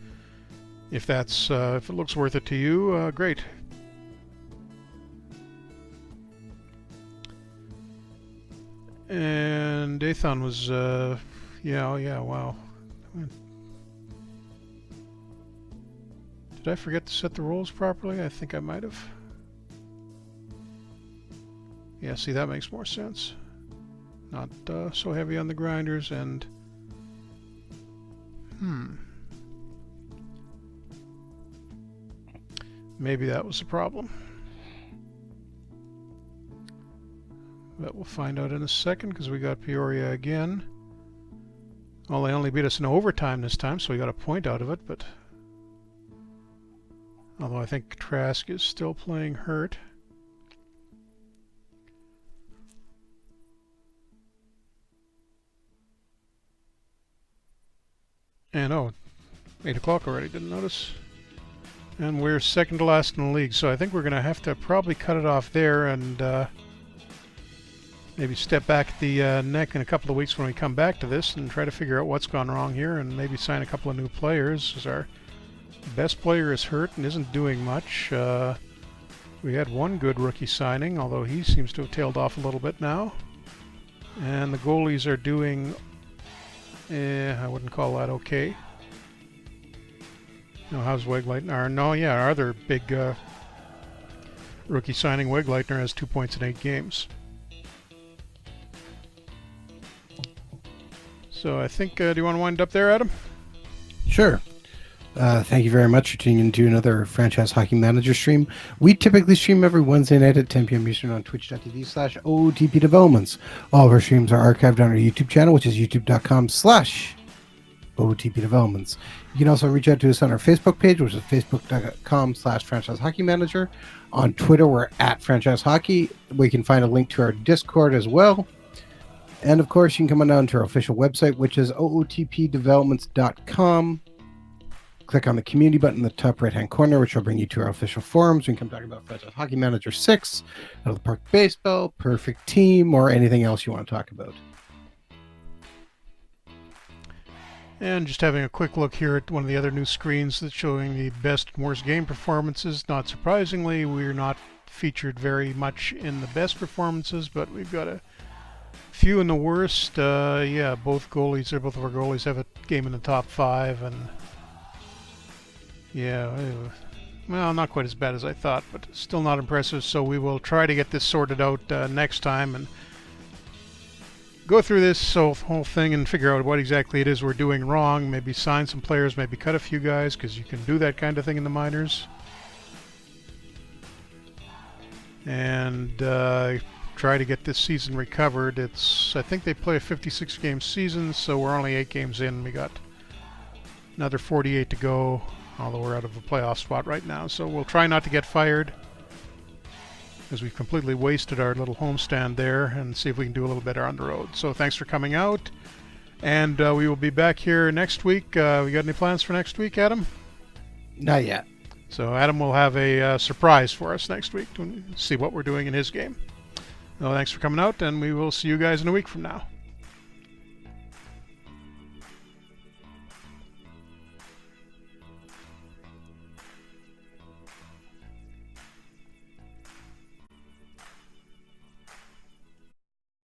if that's if it looks worth it to you, great. And Dathan was, yeah, wow. Did I forget to set the roles properly? I think I might have. Yeah, see, that makes more sense. Not so heavy on the grinders, and maybe that was the problem. But we'll find out in a second, because we got Peoria again. Well, they only beat us in overtime this time, so we got a point out of it, but although I think Trask is still playing hurt. And 8 o'clock already, didn't notice. And we're second to last in the league, so I think we're going to have to probably cut it off there and maybe step back at the neck in a couple of weeks when we come back to this and try to figure out what's gone wrong here and maybe sign a couple of new players, as our best player is hurt and isn't doing much. We had one good rookie signing, although he seems to have tailed off a little bit now. And the goalies are doing, I wouldn't call that okay. No, how's Wegleitner? No, yeah, our other big rookie signing, Wegleitner, has 2 points in 8 games. So I think, do you want to wind up there, Adam? Sure. Thank you very much for tuning into another Franchise Hockey Manager stream. We typically stream every Wednesday night at 10 p.m. Eastern on twitch.tv/OOTP Developments. All of our streams are archived on our YouTube channel, which is youtube.com/OOTP Developments. You can also reach out to us on our Facebook page, which is facebook.com/Franchise Hockey Manager. On Twitter, we're at Franchise Hockey. We can find a link to our Discord as well. And of course, you can come on down to our official website, which is ootpdevelopments.com. Click on the community button in the top right-hand corner, which will bring you to our official forums. We can talk about Franchise Hockey Manager 6, Out of the Park Baseball, Perfect Team, or anything else you want to talk about. And just having a quick look here at one of the other new screens that's showing the best and worst game performances. Not surprisingly, we're not featured very much in the best performances, but we've got a few in the worst. Yeah, both of our goalies have a game in the top 5, and yeah, well, not quite as bad as I thought, but still not impressive. So we will try to get this sorted out next time and go through this whole thing and figure out what exactly it is we're doing wrong. Maybe sign some players, maybe cut a few guys, because you can do that kind of thing in the minors. And try to get this season recovered. I think they play a 56-game season, so we're only 8 games in. We got another 48 to go, although we're out of a playoff spot right now. So we'll try not to get fired, because we've completely wasted our little homestand there, and see if we can do a little better on the road. So thanks for coming out, and we will be back here next week. We got any plans for next week, Adam? Not yet. So Adam will have a surprise for us next week to see what we're doing in his game. Well, thanks for coming out, and we will see you guys in a week from now.